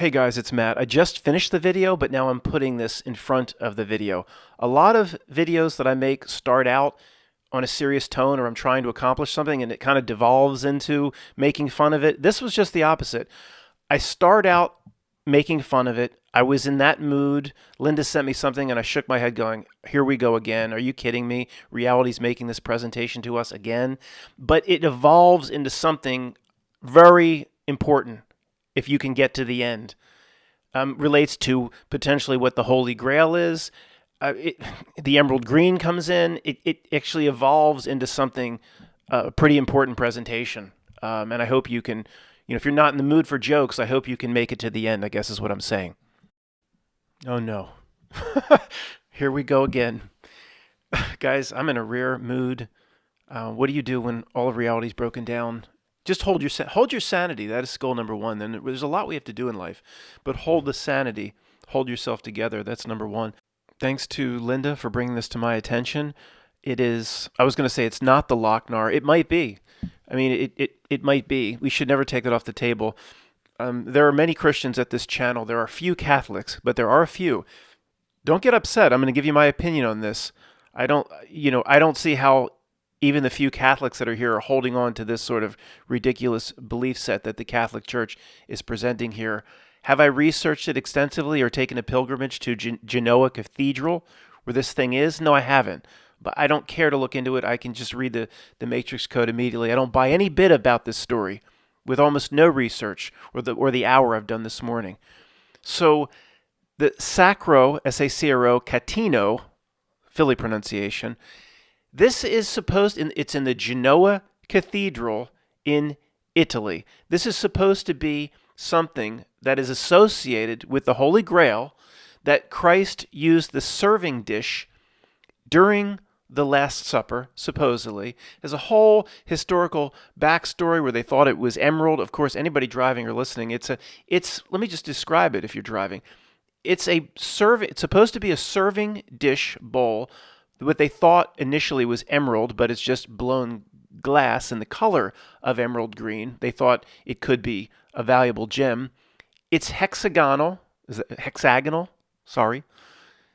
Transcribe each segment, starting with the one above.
Hey guys, it's Matt. I just finished the video, but now I'm putting this in front of the video. A lot of videos that I make start out on a serious tone, or I'm trying to accomplish something, and it kind of devolves into making fun of it. This was just the opposite. I start out making fun of it. I was in that mood. Linda sent me something, and I shook my head going, here we go again. Are you kidding me? Reality's making this presentation to us again. But it evolves into something very important if you can get to the end. Relates to potentially what the Holy Grail is. The emerald green comes in. It actually evolves into something, a pretty important presentation. And I hope you can, if you're not in the mood for jokes, I hope you can make it to the end, I guess is what I'm saying. Oh no. Here we go again. Guys, I'm in a rare mood. What do you do when all of reality's broken down? Just hold your sanity. That is goal number one. Then there's a lot we have to do in life, but hold the sanity. Hold yourself together. That's number one. Thanks to Linda for bringing this to my attention. It is, I was going to say it's not the Lochnar. It might be. I mean, it might be. We should never take that off the table. There are many Christians at this channel. There are few Catholics, but there are a few. Don't get upset. I'm going to give you my opinion on this. I don't see how even the few Catholics that are here are holding on to this sort of ridiculous belief set that the Catholic Church is presenting here. Have I researched it extensively or taken a pilgrimage to Genoa Cathedral, where this thing is? No, I haven't. But I don't care to look into it. I can just read the Matrix Code immediately. I don't buy any bit about this story with almost no research or the hour I've done this morning. So the Sacro, S-A-C-R-O, Catino, Philly pronunciation, this is it's in the Genoa Cathedral in Italy. This is supposed to be something that is associated with the Holy Grail, that Christ used the serving dish during the Last Supper, supposedly. There's a whole historical backstory where they thought it was emerald. Of course, anybody driving or listening, let me just describe it if you're driving. It's supposed to be a serving dish bowl. What they thought initially was emerald, but it's just blown glass in the color of emerald green. They thought it could be a valuable gem. It's hexagonal. Is it hexagonal? Sorry.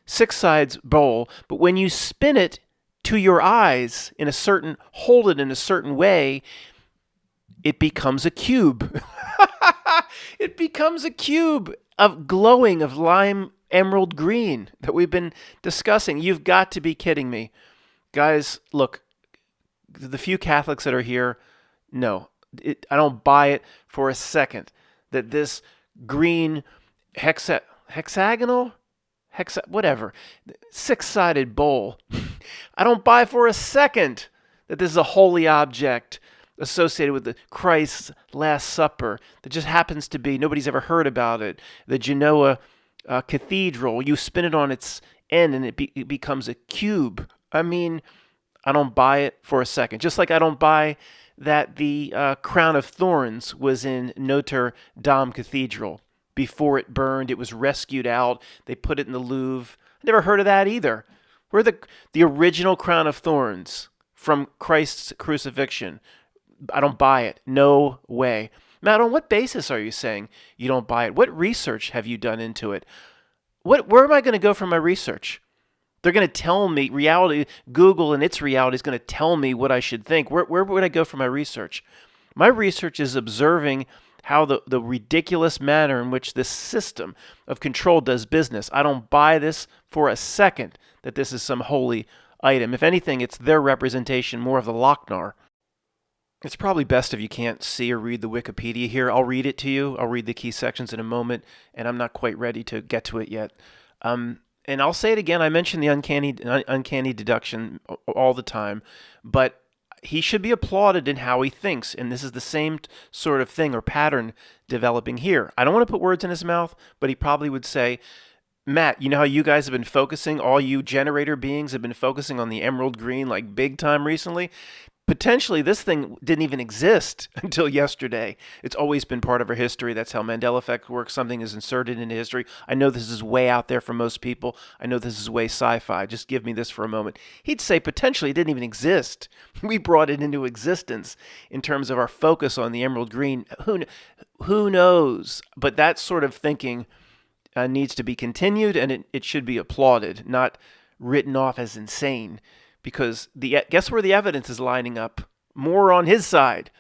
6 sides bowl, but when you spin it to your eyes hold it in a certain way, it becomes a cube. It becomes a cube of glowing of lime emerald green that we've been discussing. You've got to be kidding me. Guys, look, the few Catholics that are here, no, I don't buy it for a second that this green hexagonal, whatever, 6-sided bowl, I don't buy for a second that this is a holy object associated with the Christ's Last Supper that just happens to be, nobody's ever heard about it, the Genoa Cathedral. You spin it on its end and it becomes a cube. I mean, I don't buy it for a second. Just like I don't buy that the crown of thorns was in Notre Dame Cathedral. Before it burned, it was rescued out. They put it in the Louvre. I never heard of that either. Where the original crown of thorns from Christ's crucifixion. I don't buy it. No way. Matt, on what basis are you saying you don't buy it? What research have you done into it? Where am I going to go for my research? They're going to tell me Google and its reality is going to tell me what I should think. Where would I go for my research? My research is observing how the ridiculous manner in which this system of control does business. I don't buy this for a second that this is some holy item. If anything, it's their representation more of the Lochnar. It's probably best if you can't see or read the Wikipedia here. I'll read it to you. I'll read the key sections in a moment, and I'm not quite ready to get to it yet. And I'll say it again. I mention the uncanny deduction all the time, but he should be applauded in how he thinks, and this is the same sort of thing or pattern developing here. I don't want to put words in his mouth, but he probably would say, Matt, you know how you guys have been focusing, all you generator beings have been focusing on the emerald green like big time recently? Potentially, this thing didn't even exist until yesterday. It's always been part of our history. That's how Mandela effect works. Something is inserted into history. I know this is way out there for most people. I know this is way sci-fi. Just give me this for a moment. He'd say potentially it didn't even exist. We brought it into existence in terms of our focus on the emerald green. Who knows? But that sort of thinking needs to be continued, and it should be applauded, not written off as insane. Because guess where the evidence is lining up? More on his side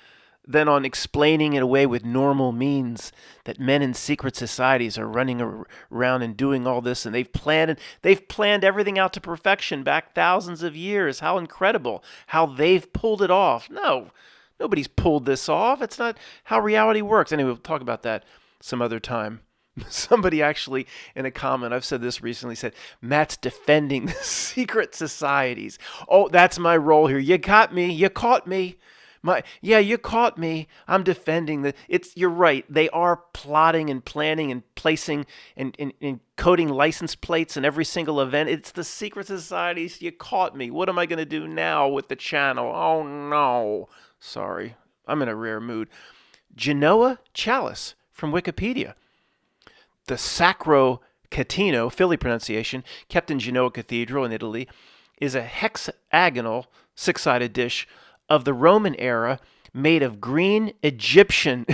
than on explaining it away with normal means that men in secret societies are running around and doing all this, and they've planned everything out to perfection back thousands of years. How incredible! How they've pulled it off. No, nobody's pulled this off. It's not how reality works. Anyway, we'll talk about that some other time. Somebody actually in a comment, I've said this recently, said, Matt's defending the secret societies. Oh, that's my role here. You got me. You caught me. You caught me. I'm defending you're right. They are plotting and planning and placing and coding license plates in every single event. It's the secret societies. You caught me. What am I going to do now with the channel? Oh, no. Sorry. I'm in a rare mood. Genoa Chalice from Wikipedia. The Sacro Catino, Philly pronunciation, kept in Genoa Cathedral in Italy, is a hexagonal, six-sided dish of the Roman era made of green Egyptian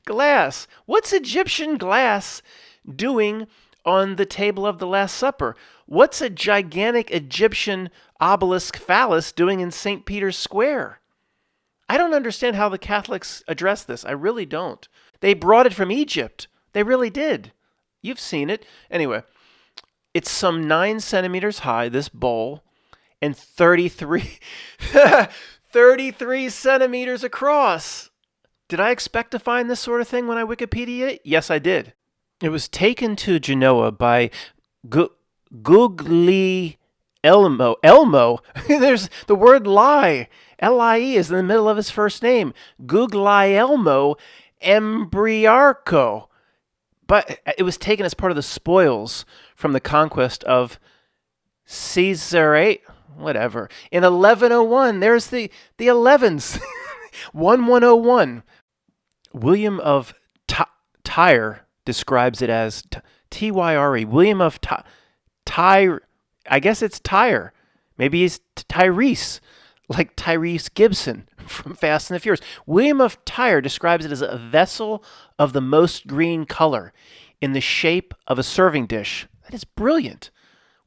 glass. What's Egyptian glass doing on the table of the Last Supper? What's a gigantic Egyptian obelisk phallus doing in St. Peter's Square? I don't understand how the Catholics address this. I really don't. They brought it from Egypt. They really did. You've seen it. Anyway, it's some 9 centimeters high, this bowl, and 33 centimeters across. Did I expect to find this sort of thing when I Wikipedia it? Yes, I did. It was taken to Genoa by Guglielmo. There's the word lie. L-I-E is in the middle of his first name. Guglielmo Embriaco. But it was taken as part of the spoils from the conquest of Caesarea, whatever. In 1101, there's the 11s. 1101. William of Tyre describes it as T-Y-R-E. William of Tyre. I guess it's Tyre. Maybe he's Tyrese, like Tyrese Gibson from Fast and the Furious. William of Tyre describes it as a vessel of the most green color in the shape of a serving dish. That is brilliant.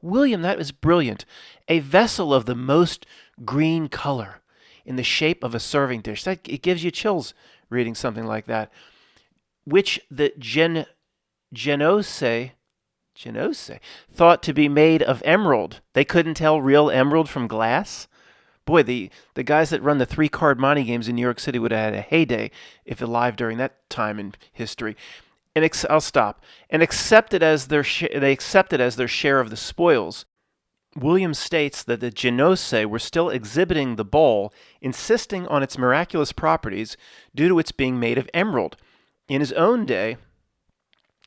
William, that is brilliant. A vessel of the most green color in the shape of a serving dish. It gives you chills reading something like that. Which the Genoese thought to be made of emerald. They couldn't tell real emerald from glass. Boy, the guys that run the 3-card monte games in New York City would have had a heyday if alive during that time in history. And I'll stop. And accepted as they accepted as their share of the spoils. William states that the Genoese were still exhibiting the bowl, insisting on its miraculous properties due to its being made of emerald. In his own day,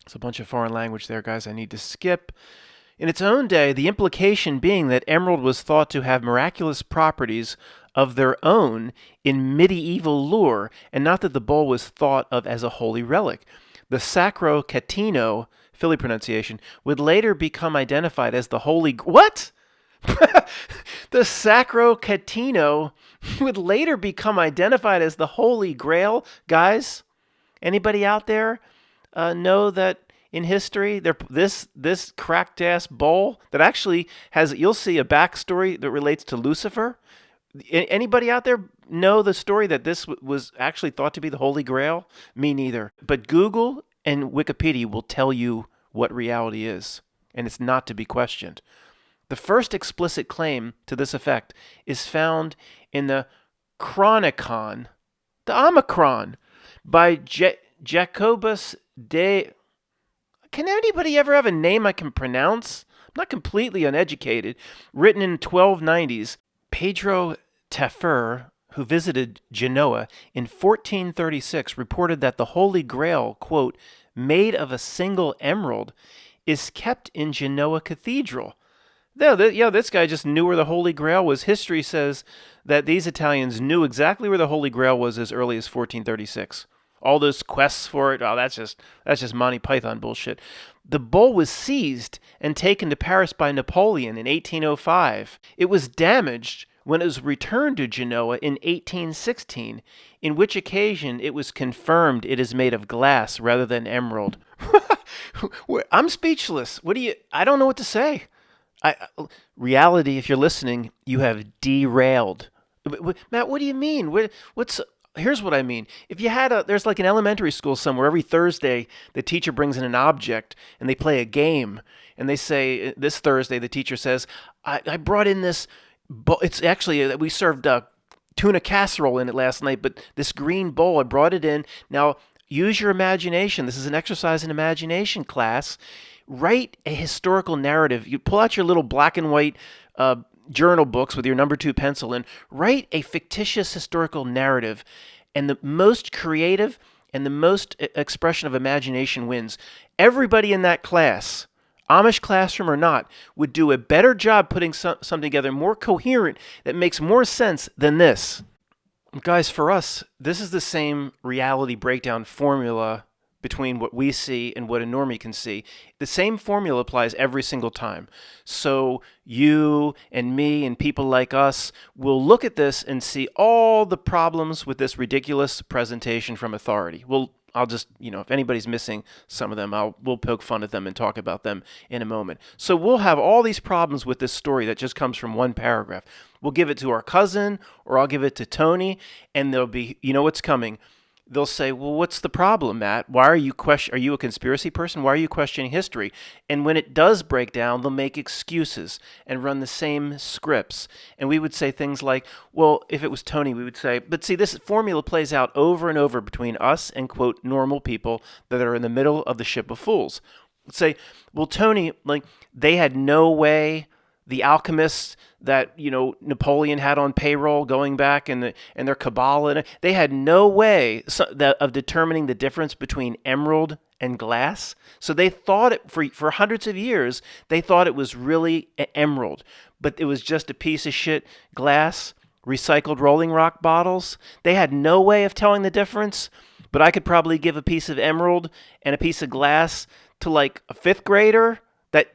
it's a bunch of foreign language there, guys. I need to skip. In its own day, the implication being that emerald was thought to have miraculous properties of their own in medieval lore, and not that the bowl was thought of as a holy relic. The Sacro Catino, Philly pronunciation, would later become identified as the holy... What? The Sacro Catino would later become identified as the Holy Grail. Guys, anybody out there know that in history, this cracked ass bowl that actually has, you'll see a backstory that relates to Lucifer. Anybody out there know the story that this was actually thought to be the Holy Grail? Me neither. But Google and Wikipedia will tell you what reality is, and it's not to be questioned. The first explicit claim to this effect is found in the Chronicon, the Omicron, by Jacobus de... Can anybody ever have a name I can pronounce? I'm not completely uneducated. Written in 1290s, Pedro Tafer, who visited Genoa in 1436, reported that the Holy Grail, quote, made of a single emerald, is kept in Genoa Cathedral. Yeah, this guy just knew where the Holy Grail was. History says that these Italians knew exactly where the Holy Grail was as early as 1436. All those quests for it, oh, that's just Monty Python bullshit. The bull was seized and taken to Paris by Napoleon in 1805. It was damaged when it was returned to Genoa in 1816, in which occasion it was confirmed it is made of glass rather than emerald. I'm speechless. I don't know what to say. I, Reality, if you're listening, you have derailed. Matt, what do you mean? Here's what I mean. If you there's like an elementary school somewhere, every Thursday, the teacher brings in an object and they play a game. And they say, this Thursday, the teacher says, I brought in this, it's actually, we served tuna casserole in it last night, but this green bowl, I brought it in. Now, use your imagination. This is an exercise in imagination class. Write a historical narrative. You pull out your little black and white journal books with your number 2 pencil and write a fictitious historical narrative. And the most creative and the most expression of imagination wins. Everybody in that class, Amish classroom or not, would do a better job putting something together more coherent that makes more sense than this. Guys, for us, this is the same reality breakdown formula between what we see and what a normie can see. The same formula applies every single time. So you and me and people like us will look at this and see all the problems with this ridiculous presentation from authority. I'll just, if anybody's missing some of them, we'll poke fun at them and talk about them in a moment. So we'll have all these problems with this story that just comes from one paragraph. We'll give it to our cousin, or I'll give it to Tony, and there'll be, what's coming. They'll say, well, what's the problem, Matt? Are you a conspiracy person? Why are you questioning history? And when it does break down, they'll make excuses and run the same scripts. And we would say things like, well, if it was Tony, we would say, but see, this formula plays out over and over between us and, quote, normal people that are in the middle of the ship of fools. Let's say, well, Tony, they had no way, the alchemists that Napoleon had on payroll going back and their cabal, they had no way of determining the difference between emerald and glass. So they thought it for hundreds of years. They thought it was really emerald, but it was just a piece of shit glass, recycled Rolling Rock bottles. They had no way of telling the difference. But I could probably give a piece of emerald and a piece of glass to like a 5th grader that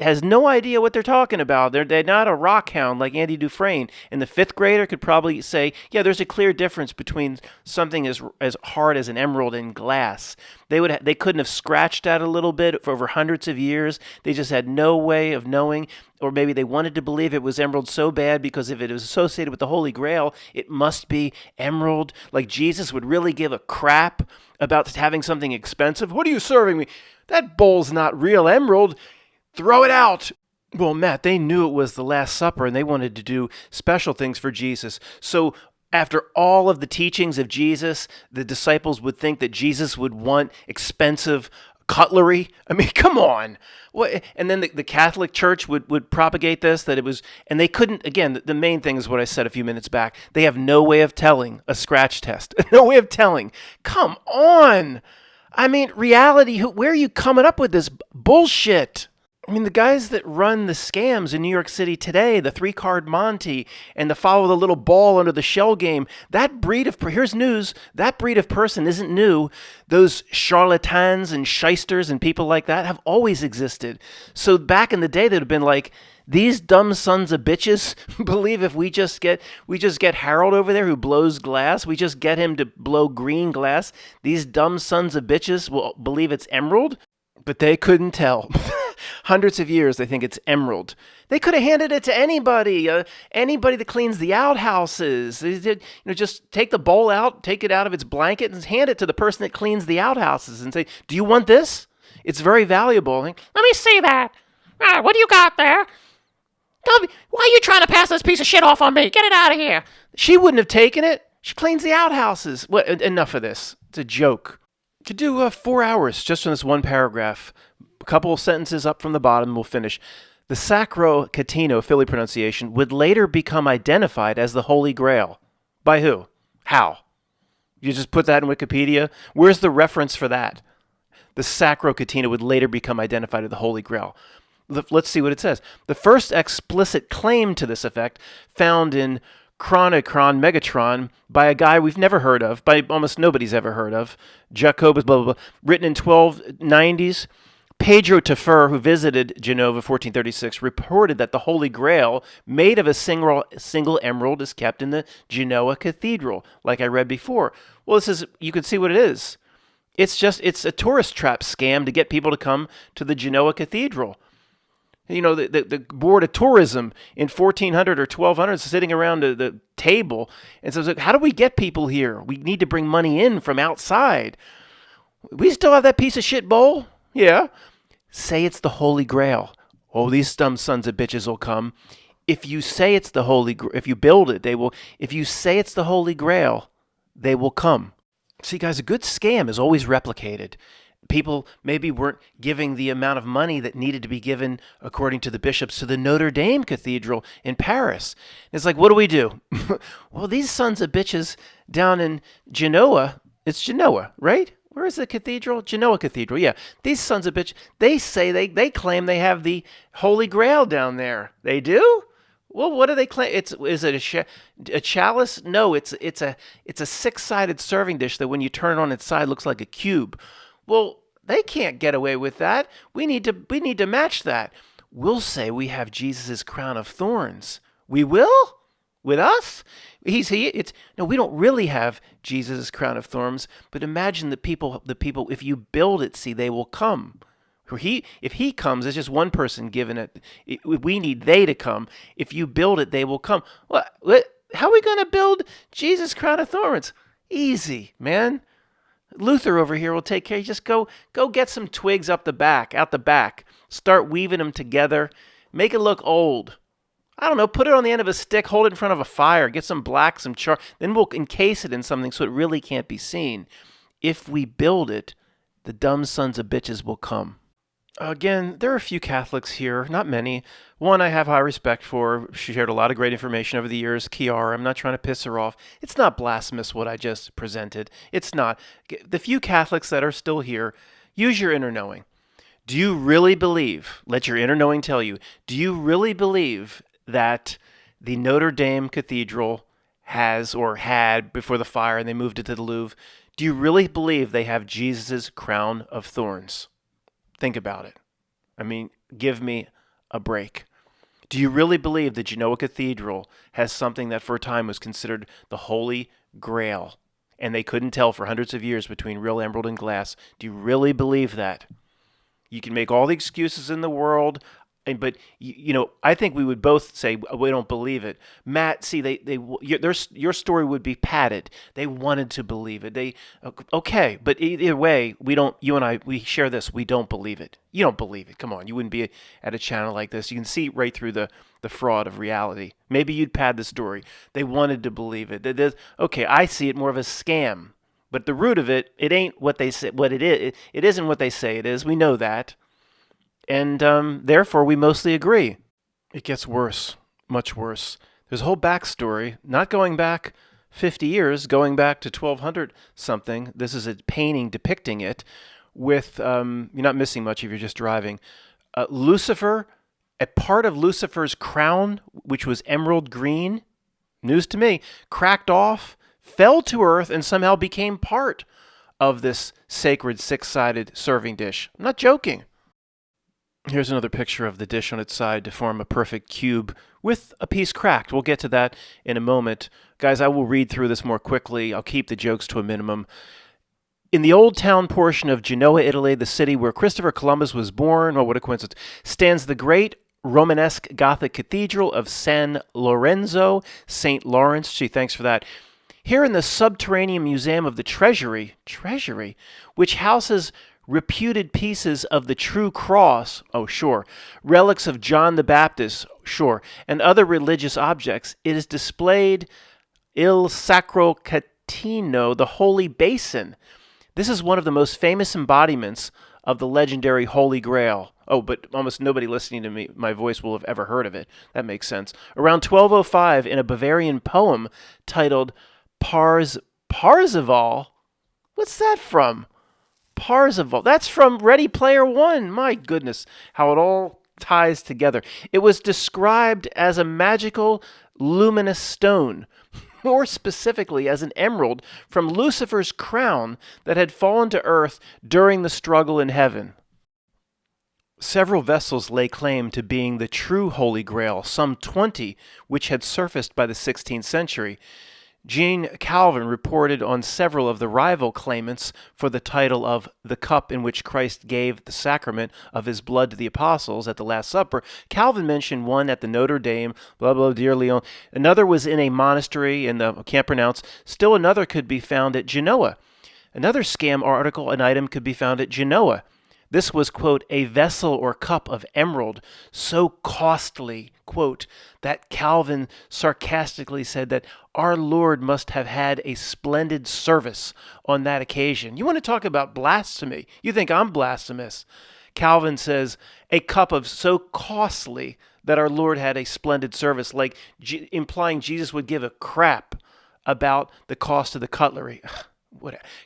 has no idea what they're talking about. They're not a rock hound like Andy Dufresne. And the 5th grader could probably say, yeah, there's a clear difference between something as hard as an emerald and glass. They couldn't have scratched that a little bit for over hundreds of years. They just had no way of knowing. Or maybe they wanted to believe it was emerald so bad because if it was associated with the Holy Grail, it must be emerald. Like Jesus would really give a crap about having something expensive. What are you serving me? That bowl's not real emerald. Throw it out. Well, Matt, they knew it was the Last Supper and they wanted to do special things for Jesus. So after all of the teachings of Jesus, the disciples would think that Jesus would want expensive cutlery. I mean, come on. What? And then the Catholic Church would propagate this, that it was, and they couldn't, again, the main thing is what I said a few minutes back. They have no way of telling a scratch test. No way of telling. Come on. I mean, reality, where are you coming up with this bullshit? I mean, the guys that run the scams in New York City today, the 3-card Monty and the follow the little ball under the shell game, here's news, that breed of person isn't new. Those charlatans and shysters and people like that have always existed. So back in the day, they'd have been like, these dumb sons of bitches believe if we just get Harold over there who blows glass, we just get him to blow green glass, these dumb sons of bitches will believe it's emerald? But they couldn't tell. Hundreds of years, they think it's emerald. They could have handed it to anybody that cleans the outhouses. They did, just take the bowl out, take it out of its blanket, and hand it to the person that cleans the outhouses and say, do you want this? It's very valuable. Let me see that. What do you got there? Why are you trying to pass this piece of shit off on me? Get it out of here. She wouldn't have taken it. She cleans the outhouses. Enough of this. It's a joke. Could do 4 hours just on this one paragraph. A couple of sentences up from the bottom, we'll finish. The Sacro Catino, Philly pronunciation, would later become identified as the Holy Grail. By who? How? You just put that in Wikipedia? Where's the reference for that? The Sacro Catino would later become identified as the Holy Grail. Let's see what it says. The first explicit claim to this effect found in Chronicron Megatron by a guy we've never heard of, by almost nobody's ever heard of, Jacobus, blah, blah, blah, written in 1290s. Pedro Tefer, who visited Genova 1436, reported that the Holy Grail, made of a single emerald, is kept in the Genoa Cathedral, like I read before. Well, you can see what it is. It's a tourist trap scam to get people to come to the Genoa Cathedral. You know, the board of tourism in 1400 or 1200 is sitting around the table and says, how do we get people here? We need to bring money in from outside. We still have that piece of shit bowl? Yeah. Say it's the Holy Grail. Oh, these dumb sons of bitches will come. If you say it's the Holy Grail, if you build it, they will. If you say it's the Holy Grail, they will come. See, guys, a good scam is always replicated. People maybe weren't giving the amount of money that needed to be given, according to the bishops, to the Notre Dame Cathedral in Paris. It's like, what do we do? Well, these sons of bitches down in Genoa, it's Genoa, right? Where is the cathedral? Genoa Cathedral, yeah. These sons of bitch, they claim they have the Holy Grail down there. They do? Well, what do they claim? Is it a chalice? No, it's a six-sided serving dish that when you turn it on its side looks like a cube. Well, they can't get away with that. We need to match that. We'll say we have Jesus' crown of thorns. We will? With us? No, we don't really have Jesus' crown of thorns, but imagine the people, if you build it, see, they will come. If he comes, it's just one person giving it. We need they to come. If you build it, they will come. What? How are we going to build Jesus' crown of thorns? Easy, man. Luther over here will take care. You just go get some twigs out the back. Start weaving them together. Make it look old. I don't know, put it on the end of a stick, hold it in front of a fire, get some black, some char, then we'll encase it in something so it really can't be seen. If we build it, the dumb sons of bitches will come. Again, there are a few Catholics here, not many. One I have high respect for. She shared a lot of great information over the years. Kiara, I'm not trying to piss her off. It's not blasphemous what I just presented. It's not. The few Catholics that are still here, use your inner knowing. Do you really believe, let your inner knowing tell you, do you really believe that the Notre Dame Cathedral has or had before the fire and they moved it to the Louvre? Do you really believe they have Jesus' crown of thorns? Think about it. I mean, give me a break. Do you really believe the Genoa Cathedral has something that for a time was considered the Holy Grail and they couldn't tell for hundreds of years between real emerald and glass? Do you really believe that? You can make all the excuses in the world, but I think we would both say we don't believe it. Matt, see, your story would be padded. They wanted to believe it. Okay, but either way, we don't. You and I, we share this. We don't believe it. You don't believe it. Come on, you wouldn't be at a channel like this. You can see right through the fraud of reality. Maybe you'd pad the story. They wanted to believe it. Okay, I see it more of a scam. But the root of it, it ain't what they say. What it is, it isn't what they say it is. We know that. And therefore, we mostly agree. It gets worse, much worse. There's a whole backstory, not going back 50 years, going back to 1200 something. This is a painting depicting it with, you're not missing much if you're just driving. Lucifer, a part of Lucifer's crown, which was emerald green, news to me, cracked off, fell to earth, and somehow became part of this sacred six-sided serving dish. I'm not joking. Here's another picture of the dish on its side to form a perfect cube with a piece cracked. We'll get to that in a moment. Guys, I will read through this more quickly. I'll keep the jokes to a minimum. In the old town portion of Genoa, Italy, the city where Christopher Columbus was born, oh, what a coincidence, stands the great Romanesque Gothic Cathedral of San Lorenzo, St. Lawrence. Gee, thanks for that. Here in the subterranean museum of the Treasury, which houses reputed pieces of the true cross, oh sure, relics of John the Baptist, sure, and other religious objects, it is displayed Il Sacro Catino, the Holy Basin. This is one of the most famous embodiments of the legendary Holy Grail. Oh, but almost nobody listening to me, my voice, will have ever heard of it. That makes sense. Around 1205, in a Bavarian poem titled Parzival, what's that from? Parzival. That's from Ready Player One. My goodness, how it all ties together. It was described as a magical luminous stone, more specifically as an emerald from Lucifer's crown that had fallen to earth during the struggle in heaven. Several vessels lay claim to being the true Holy Grail, some 20 which had surfaced by the 16th century. Jean Calvin reported on several of the rival claimants for the title of the cup in which Christ gave the sacrament of his blood to the apostles at the Last Supper. Calvin mentioned one at the Notre Dame, blah, blah, dear Leon. Another was in a monastery in the, I can't pronounce. Still another could be found at Genoa. Another scam article, an item could be found at Genoa. This was, quote, a vessel or cup of emerald so costly, quote, that Calvin sarcastically said that our Lord must have had a splendid service on that occasion. You want to talk about blasphemy? You think I'm blasphemous? Calvin says, a cup of so costly that our Lord had a splendid service, like implying Jesus would give a crap about the cost of the cutlery.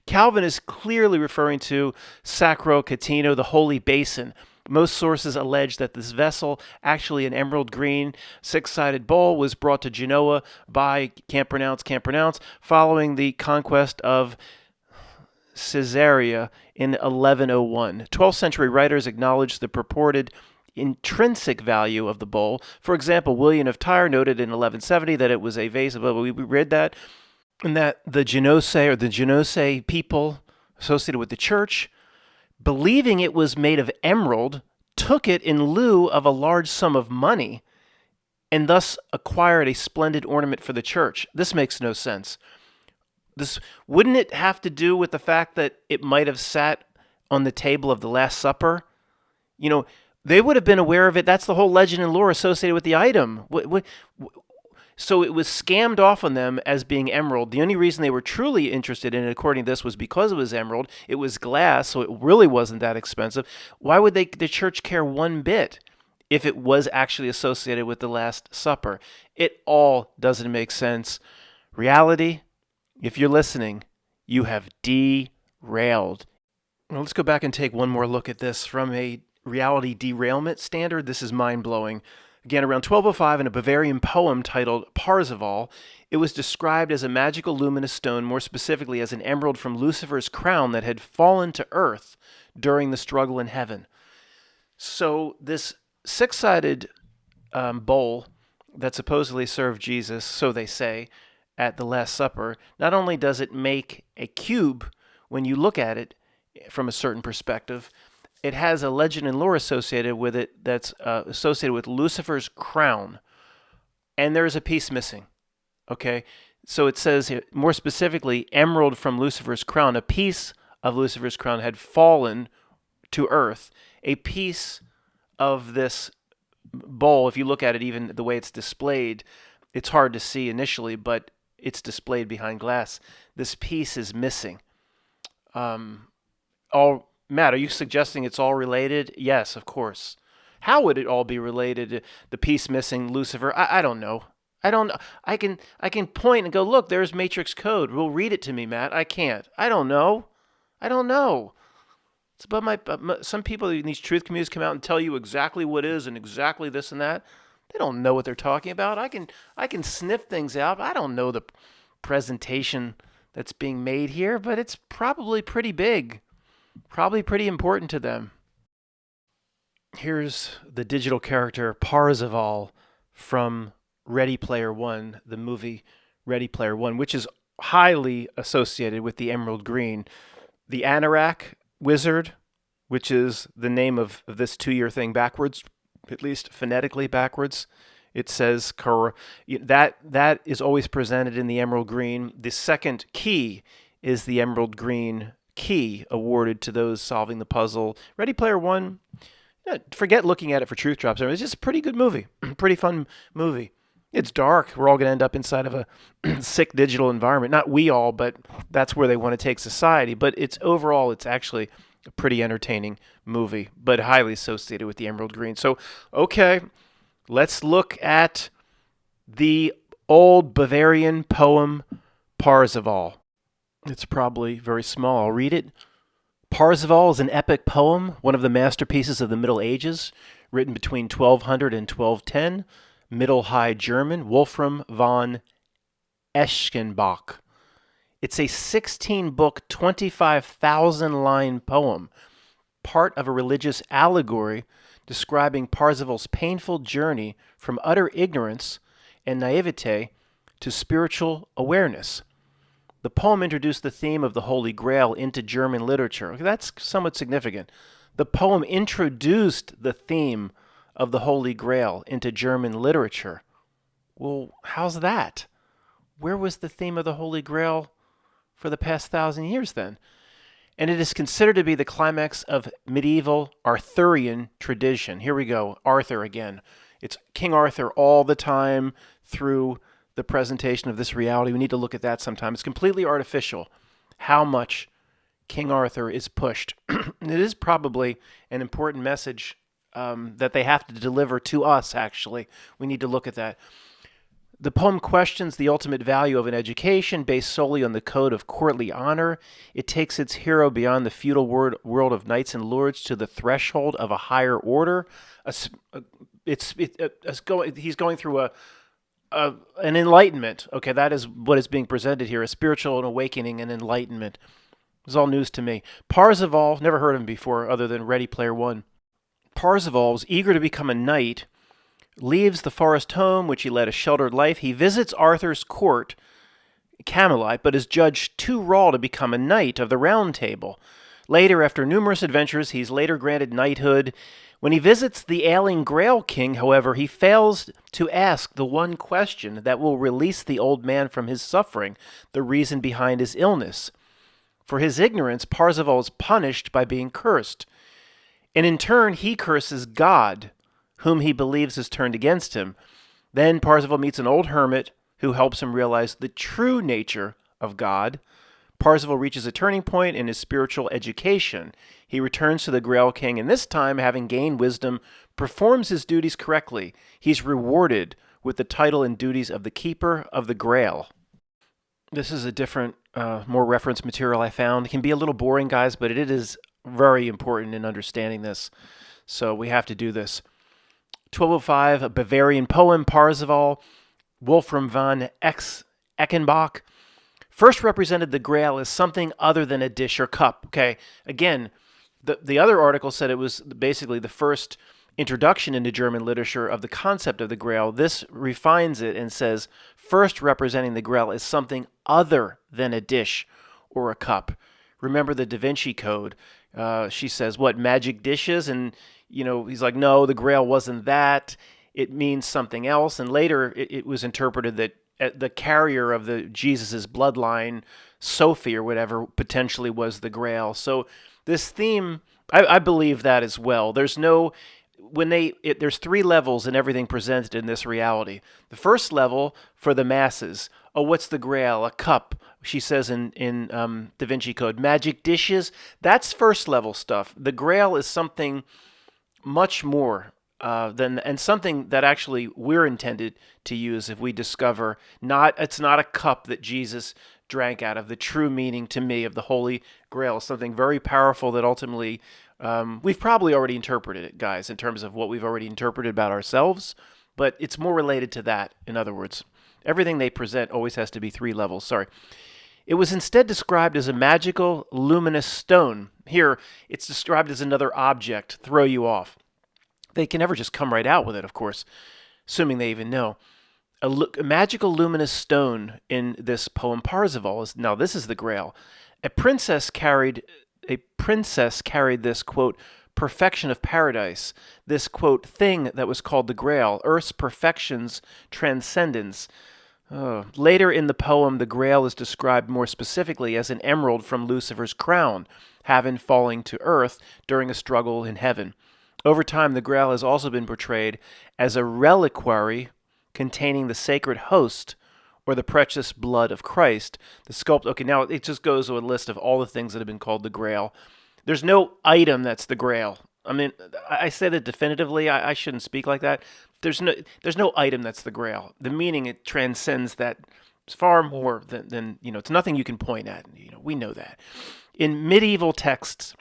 Calvin is clearly referring to Sacro Catino, the holy basin. Most sources allege that this vessel, actually an emerald green, six-sided bowl, was brought to Genoa by, can't pronounce, following the conquest of Caesarea in 1101. 12th century writers acknowledged the purported intrinsic value of the bowl. For example, William of Tyre noted in 1170 that it was a vase of, we read that, and that the Genoese people associated with the church, believing it was made of emerald, took it in lieu of a large sum of money and thus acquired a splendid ornament for the church. This makes no sense. Wouldn't it have to do with the fact that it might have sat on the table of the Last Supper? You know, they would have been aware of it. That's the whole legend and lore associated with the item. So it was scammed off on them as being emerald. The only reason they were truly interested in it, according to this, was because it was emerald. It was glass, so it really wasn't that expensive. Why would the church care one bit if it was actually associated with the Last Supper? It all doesn't make sense. Reality, if you're listening, you have derailed. Well, let's go back and take one more look at this from a reality derailment standard. This is mind-blowing. Again, around 1205, in a Bavarian poem titled Parzival, it was described as a magical luminous stone, more specifically as an emerald from Lucifer's crown that had fallen to earth during the struggle in heaven. So this six-sided bowl that supposedly served Jesus, so they say, at the Last Supper, not only does it make a cube when you look at it from a certain perspective, it has a legend and lore associated with it that's associated with Lucifer's crown. And there's a piece missing. Okay? So it says, more specifically, emerald from Lucifer's crown. A piece of Lucifer's crown had fallen to earth. A piece of this bowl, if you look at it, even the way it's displayed, it's hard to see initially, but it's displayed behind glass. This piece is missing. Matt, are you suggesting it's all related? Yes, of course. How would it all be related? The piece missing, Lucifer? I don't know. I can point and go, look, there's matrix code. Well, read it to me, Matt. I can't. I don't know. It's about some people in these truth communities come out and tell you exactly what is and exactly this and that. They don't know what they're talking about. I can sniff things out. I don't know the presentation that's being made here, but it's probably pretty big. Probably pretty important to them. Here's the digital character Parzival from Ready Player One, the movie Ready Player One, which is highly associated with the emerald green. The Anorak wizard, which is the name of this 2-year thing backwards, at least phonetically backwards. It says that is always presented in the emerald green. The second key is the emerald green key awarded to those solving the puzzle. Ready Player One, forget looking at it for truth drops. It's just a pretty good movie, pretty fun movie. It's dark. We're all going to end up inside of a sick digital environment. Not we all, but that's where they want to take society. But overall, it's actually a pretty entertaining movie, but highly associated with the emerald green. So, okay, let's look at the old Bavarian poem Parzival. It's probably very small. I'll read it. Parzival is an epic poem, one of the masterpieces of the Middle Ages, written between 1200 and 1210, Middle High German, Wolfram von Eschenbach. It's a 16-book, 25,000-line poem, part of a religious allegory describing Parzival's painful journey from utter ignorance and naivete to spiritual awareness. The poem introduced the theme of the Holy Grail into German literature. That's somewhat significant. The poem introduced the theme of the Holy Grail into German literature. Well, how's that? Where was the theme of the Holy Grail for the past 1,000 years then? And it is considered to be the climax of medieval Arthurian tradition. Here we go, Arthur again. It's King Arthur all the time through the presentation of this reality. We need to look at that sometime. It's completely artificial how much King Arthur is pushed. It is probably an important message that they have to deliver to us, actually. We need to look at that. The poem questions the ultimate value of an education based solely on the code of courtly honor. It takes its hero beyond the feudal world of knights and lords to the threshold of a higher order. He's going through an enlightenment. Okay, that is what is being presented here, a spiritual awakening and enlightenment. It's all news to me. Parzival, never heard of him before other than Ready Player One. Parzival was eager to become a knight, leaves the forest home, which he led a sheltered life. He visits Arthur's court, Camelot, but is judged too raw to become a knight of the Round Table. Later, after numerous adventures, he's later granted knighthood. When he visits the ailing Grail King, however, he fails to ask the one question that will release the old man from his suffering, the reason behind his illness. For his ignorance, Parzival is punished by being cursed. And in turn, he curses God, whom he believes has turned against him. Then Parzival meets an old hermit who helps him realize the true nature of God. Parzival reaches a turning point in his spiritual education. He returns to the Grail King, and this time, having gained wisdom, performs his duties correctly. He's rewarded with the title and duties of the Keeper of the Grail. This is a different, more reference material I found. It can be a little boring, guys, but it is very important in understanding this. So we have to do this. 1205, a Bavarian poem, Parzival, Wolfram von Eschenbach, first represented the Grail as something other than a dish or cup. Okay, again, the other article said it was basically the first introduction into German literature of the concept of the Grail. This refines it and says first representing the Grail as something other than a dish or a cup. Remember the Da Vinci Code. She says, what, magic dishes? And, he's like, no, the Grail wasn't that. It means something else. And later it was interpreted that the carrier of the Jesus's bloodline, Sophie or whatever, potentially was the Grail. So this theme, I believe that as well. There's there's three levels in everything presented in this reality. The first level for the masses. Oh, what's the Grail? A cup. She says in Da Vinci Code, magic dishes. That's first level stuff. The Grail is something much more and something that actually we're intended to use if we discover it's not a cup that Jesus drank out of. The true meaning to me of the Holy Grail is something very powerful that ultimately we've probably already interpreted it, guys, in terms of what we've already interpreted about ourselves, but it's more related to that, in other words. Everything they present always has to be three levels, sorry. It was instead described as a magical, luminous stone. Here, it's described as another object, throw you off. They can never just come right out with it, of course, assuming they even know. A magical, luminous stone in this poem Parzival is, now this is the Grail. A princess carried this, quote, perfection of paradise, this, quote, thing that was called the Grail, earth's perfection's transcendence. Later in the poem, the Grail is described more specifically as an emerald from Lucifer's crown, having falling to earth during a struggle in heaven. Over time, the Grail has also been portrayed as a reliquary containing the sacred host or the precious blood of Christ. Okay, now it just goes to a list of all the things that have been called the Grail. There's no item that's the Grail. I mean, I say that definitively. I shouldn't speak like that. There's no item that's the Grail. The meaning, it transcends that. It's far more than it's nothing you can point at. We know that. In medieval texts,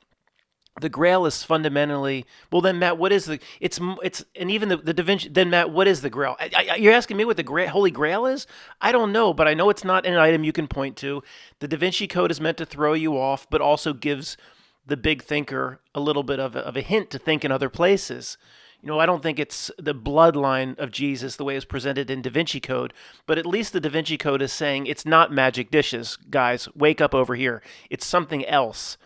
The Grail is fundamentally, well. Then Matt, what is the? It's and even the Da Vinci. Then Matt, what is the Grail? You're asking me what the Holy Grail is? I don't know, but I know it's not an item you can point to. The Da Vinci Code is meant to throw you off, but also gives the big thinker a little bit of a hint to think in other places. I don't think it's the bloodline of Jesus the way it's presented in Da Vinci Code, but at least the Da Vinci Code is saying it's not magic dishes, guys. Wake up over here. It's something else,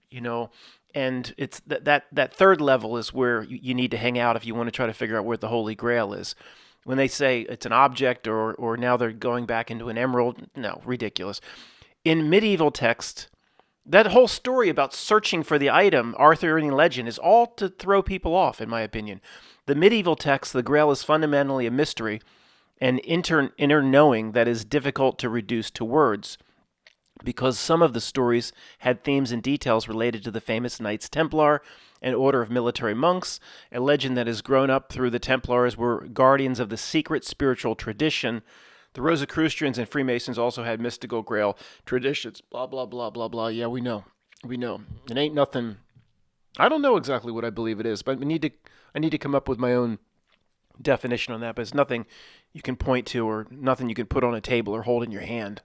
you know. And it's that third level is where you need to hang out if you want to try to figure out where the Holy Grail is. When they say it's an object or now they're going back into an emerald, no, ridiculous. In medieval text, that whole story about searching for the item, Arthurian legend, is all to throw people off, in my opinion. The medieval text, the Grail, is fundamentally a mystery, an inner knowing that is difficult to reduce to words, because some of the stories had themes and details related to the famous Knights Templar, an order of military monks, a legend that has grown up through the Templars were guardians of the secret spiritual tradition. The Rosicrucians and Freemasons also had mystical Grail traditions, blah, blah, blah, blah, blah. Yeah, we know. It ain't nothing. I don't know exactly what I believe it is, but I need to come up with my own definition on that, but it's nothing you can point to or nothing you can put on a table or hold in your hand.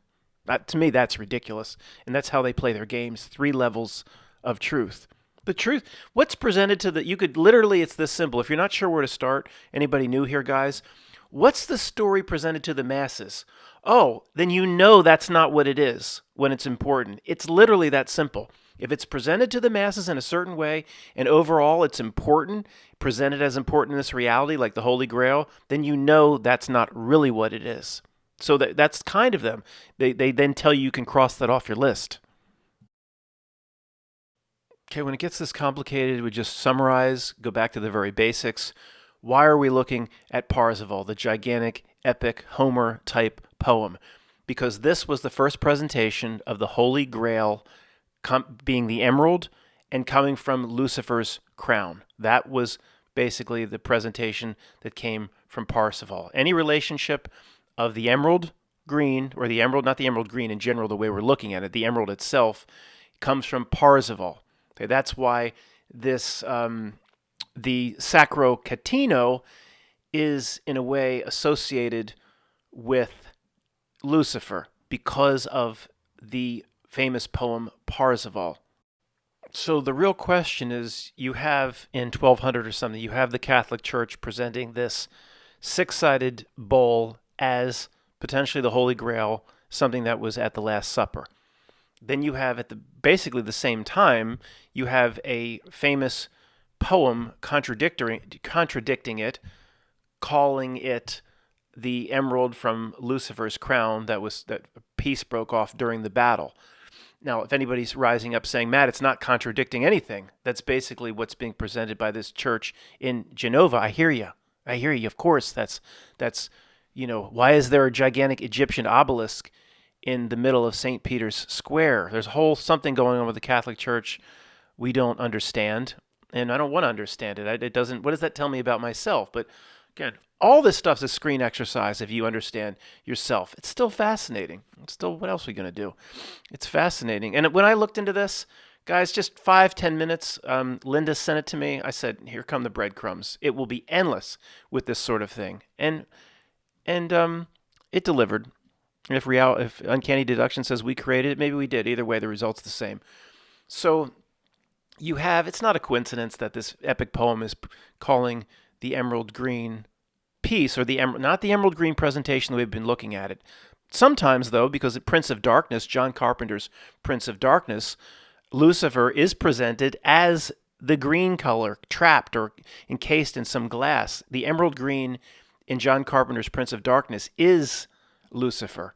To me, that's ridiculous. And that's how they play their games. 3 levels of truth. The truth, what's presented to you could literally, it's this simple. If you're not sure where to start, anybody new here, guys, what's the story presented to the masses? Oh, then that's not what it is when it's important. It's literally that simple. If it's presented to the masses in a certain way, and overall it's important, presented as important in this reality, like the Holy Grail, then that's not really what it is. So that's kind of them. They then tell you can cross that off your list. Okay, when it gets this complicated, we just summarize, go back to the very basics. Why are we looking at Parzival, the gigantic, epic, Homer-type poem? Because this was the first presentation of the Holy Grail being the emerald and coming from Lucifer's crown. That was basically the presentation that came from Parzival. Any relationship of the emerald green, or the emerald, not the emerald green in general, the way we're looking at it, the emerald itself, comes from Parzival. Okay, that's why this, the Sacro Catino is in a way associated with Lucifer because of the famous poem Parzival. So the real question is, you have in 1200 or something, you have the Catholic Church presenting this 6-sided bowl as potentially the Holy Grail, something that was at the Last Supper. Then you have basically the same time, you have a famous poem contradicting it, calling it the emerald from Lucifer's crown that peace broke off during the battle. Now, if anybody's rising up saying, Matt, it's not contradicting anything, that's basically what's being presented by this church in Genova. I hear you. Of course, that's why is there a gigantic Egyptian obelisk in the middle of St. Peter's Square? There's a whole something going on with the Catholic Church we don't understand, and I don't want to understand it. It doesn't. What does that tell me about myself? But again, all this stuff's a screen exercise if you understand yourself. It's still fascinating. What else are we going to do? It's fascinating. And when I looked into this, guys, just 5-10 minutes, Linda sent it to me. I said, here come the breadcrumbs. It will be endless with this sort of thing. And it delivered. And if Uncanny Deduction says we created it, maybe we did. Either way, the result's the same. So it's not a coincidence that this epic poem is calling the emerald green piece, or not the emerald green presentation that we've been looking at it. Sometimes, though, because of Prince of Darkness, John Carpenter's Prince of Darkness, Lucifer is presented as the green color, trapped or encased in some glass. The emerald green in John Carpenter's Prince of Darkness is Lucifer.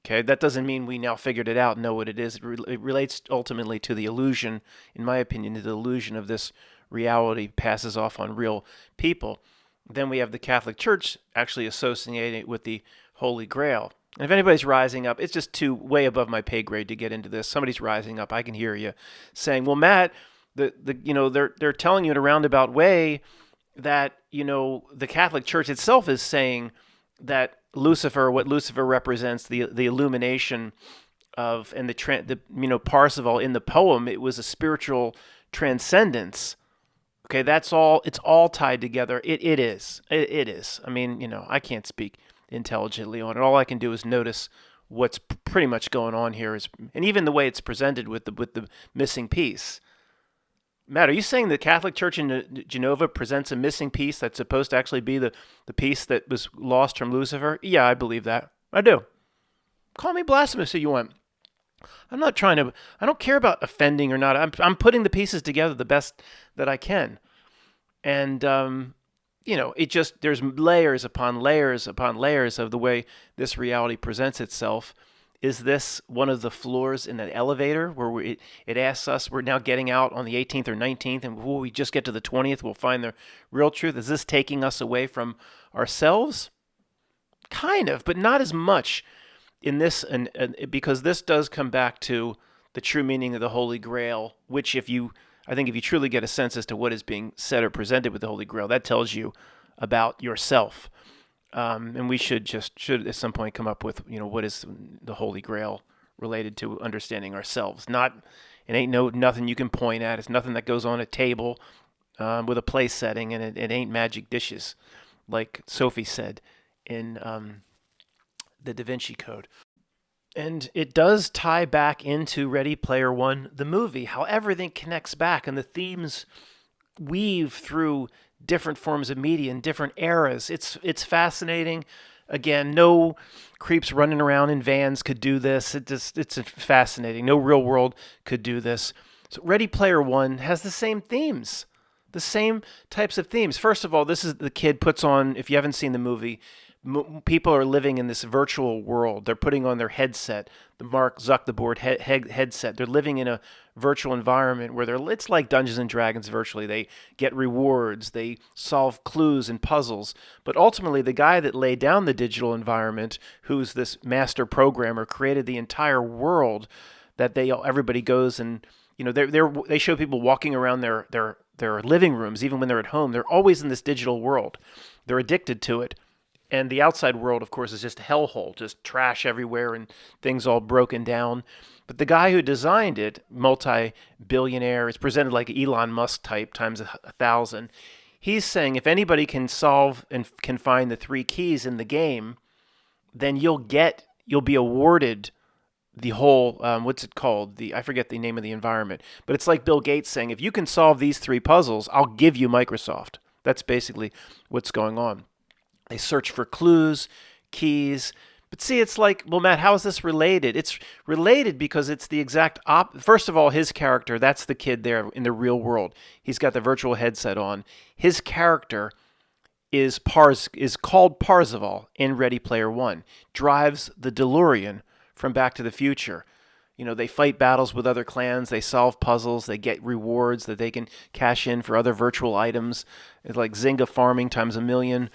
Okay, that doesn't mean we now figured it out and know what it is. It relates ultimately to the illusion, in my opinion, the illusion of this reality passes off on real people. Then we have the Catholic Church actually associating it with the Holy Grail. And if anybody's rising up, it's just way above my pay grade to get into this. Somebody's rising up. I can hear you saying, "Well, Matt, they're telling you in a roundabout way that the Catholic Church itself is saying that what Lucifer represents, the illumination of, and the Parzival in the poem, it was a spiritual transcendence. Okay, that's all. It's all tied together. It is. It is. I mean, I can't speak intelligently on it. All I can do is notice what's pretty much going on here and even the way it's presented with the missing piece. Matt, are you saying the Catholic Church in Genova presents a missing piece that's supposed to actually be the piece that was lost from Lucifer? Yeah, I believe that. I do. Call me blasphemous if you want. I'm not trying to. I don't care about offending or not. I'm putting the pieces together the best that I can, and it just there's layers upon layers upon layers of the way this reality presents itself. Is this one of the floors in an elevator where it asks us, we're now getting out on the 18th or 19th, and when we just get to the 20th, we'll find the real truth? Is this taking us away from ourselves? Kind of, but not as much in this, and because this does come back to the true meaning of the Holy Grail, which I think if you truly get a sense as to what is being said or presented with the Holy Grail, that tells you about yourself. And we should at some point come up with, what is the Holy Grail related to understanding ourselves. It ain't nothing you can point at. It's nothing that goes on a table with a place setting, and it ain't magic dishes, like Sophie said in the Da Vinci Code. And it does tie back into Ready Player One, the movie, how everything connects back and the themes weave through different forms of media in different eras. It's fascinating. Again, no creeps running around in vans could do this. It's fascinating. No real world could do this. So Ready Player One has the same themes, the same types of themes. First of all, this is the kid puts on, if you haven't seen the movie, people are living in this virtual world. They're putting on their headset, the Mark Zuckerberg headset. They're living in a virtual environment where it's like Dungeons and Dragons virtually. They get rewards. They solve clues and puzzles. But ultimately, the guy that laid down the digital environment, who's this master programmer, created the entire world that everybody goes and they show people walking around their living rooms, even when they're at home. They're always in this digital world. They're addicted to it. And the outside world, of course, is just a hellhole, just trash everywhere and things all broken down. But the guy who designed it, multi-billionaire, it's presented like Elon Musk type times 1,000. He's saying if anybody can solve and can find the 3 keys in the game, then you'll be awarded the whole, what's it called? I forget the name of the environment. But it's like Bill Gates saying, if you can solve these 3 puzzles, I'll give you Microsoft. That's basically what's going on. They search for clues, keys. But see, it's like, well, Matt, how is this related? It's related because it's the exact First of all, his character, that's the kid there in the real world. He's got the virtual headset on. His character is called Parzival in Ready Player One. Drives the DeLorean from Back to the Future. They fight battles with other clans. They solve puzzles. They get rewards that they can cash in for other virtual items. It's like Zynga farming times a million.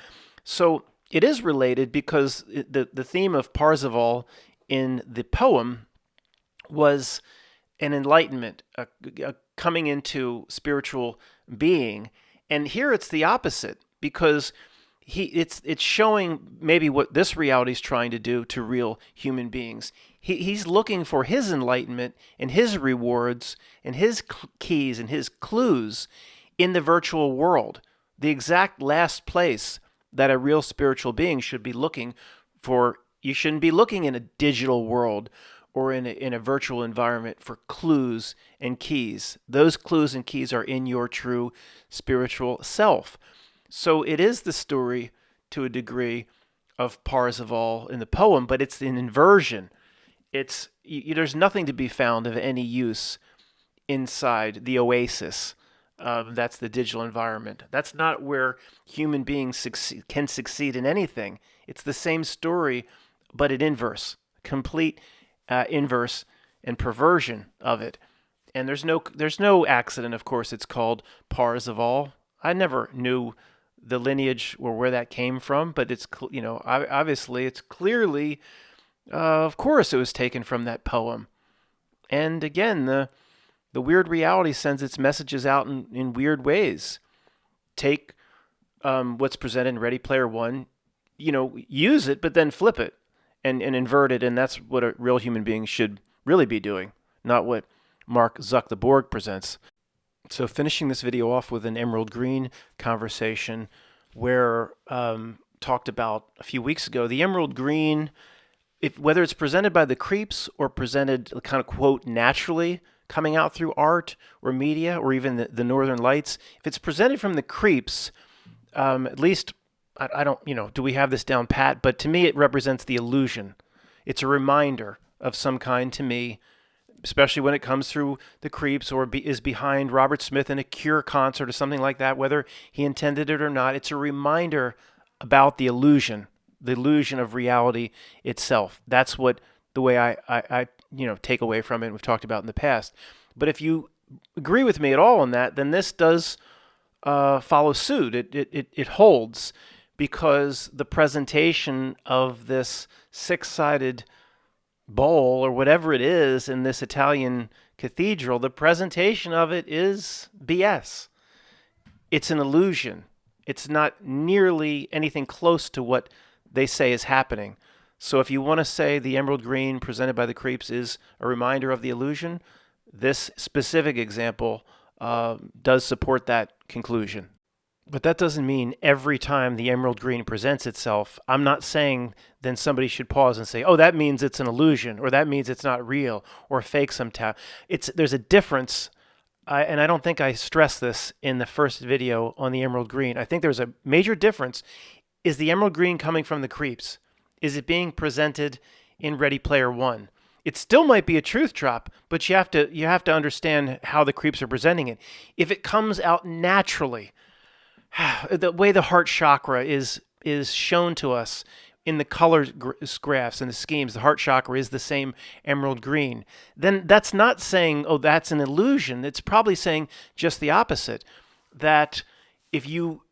So it is related because the theme of Parzival in the poem was an enlightenment, a coming into spiritual being. And here it's the opposite because it's showing maybe what this reality is trying to do to real human beings. He's looking for his enlightenment and his rewards and his keys and his clues in the virtual world, the exact last place that a real spiritual being should be looking for. You shouldn't be looking in a digital world or in a virtual environment for clues and keys. Those clues and keys are in your true spiritual self. So it is the story, to a degree, of Parzival in the poem, but it's an inversion. There's nothing to be found of any use inside the oasis. That's the digital environment. That's not where human beings can succeed in anything. It's the same story, but in inverse, complete inverse and perversion of it. And there's no accident, of course. It's called Parzival. I never knew the lineage or where that came from, but it's obviously it's clearly, of course, it was taken from that poem. And again, the weird reality sends its messages out in weird ways. Take what's presented in Ready Player One, use it, but then flip it and invert it. And that's what a real human being should really be doing, not what Mark Zuckerberg presents. So finishing this video off with an emerald green conversation where talked about a few weeks ago, the emerald green, whether it's presented by the creeps or presented kind of quote naturally coming out through art or media or even the Northern Lights, if it's presented from the creeps, at least I don't, do we have this down pat? But to me, it represents the illusion. It's a reminder of some kind to me, especially when it comes through the creeps or is behind Robert Smith in a Cure concert or something like that, whether he intended it or not. It's a reminder about the illusion of reality itself. That's what the way I take away from it. We've talked about in the past. But if you agree with me at all on that, then this does follow suit. It holds because the presentation of this six-sided bowl or whatever it is in this Italian cathedral, the presentation of it is BS. It's an illusion. It's not nearly anything close to what they say is happening. So if you want to say the emerald green presented by the creeps is a reminder of the illusion, this specific example does support that conclusion. But that doesn't mean every time the emerald green presents itself, I'm not saying then somebody should pause and say, oh, that means it's an illusion, or that means it's not real, or fake somehow. There's a difference, and I don't think I stressed this in the first video on the emerald green. I think there's a major difference. Is the emerald green coming from the creeps? Is it being presented in Ready Player One? It still might be a truth drop, but you have to understand how the creeps are presenting it. If it comes out naturally, the way the heart chakra is shown to us in the color graphs and the schemes, the heart chakra is the same emerald green, then that's not saying, oh, that's an illusion. It's probably saying just the opposite, that if you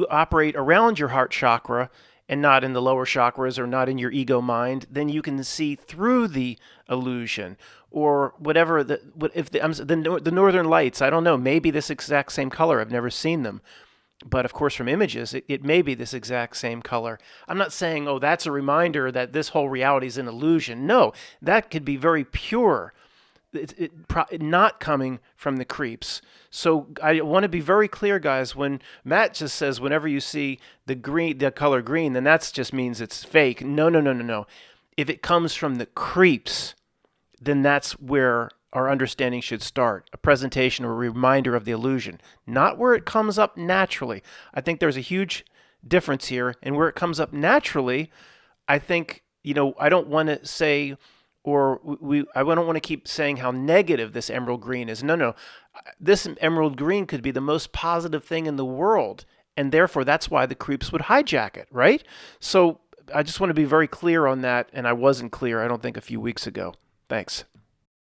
operate around your heart chakra and not in the lower chakras or not in your ego mind, then you can see through the illusion. Or whatever, the Northern Lights, I don't know, maybe this exact same color. I've never seen them. But of course, from images, it may be this exact same color. I'm not saying, oh, that's a reminder that this whole reality is an illusion. No, that could be very pure. Not coming from the creeps. So I want to be very clear, guys. When Matt just says whenever you see the color green, then that just means it's fake. No. If it comes from the creeps, then that's where our understanding should start. A presentation or a reminder of the illusion, not where it comes up naturally. I think there's a huge difference here. And where it comes up naturally, I think, I don't want to say, I don't want to keep saying how negative this emerald green is. No. This emerald green could be the most positive thing in the world. And therefore, that's why the creeps would hijack it, right? So I just want to be very clear on that. And I wasn't clear, I don't think, a few weeks ago. Thanks.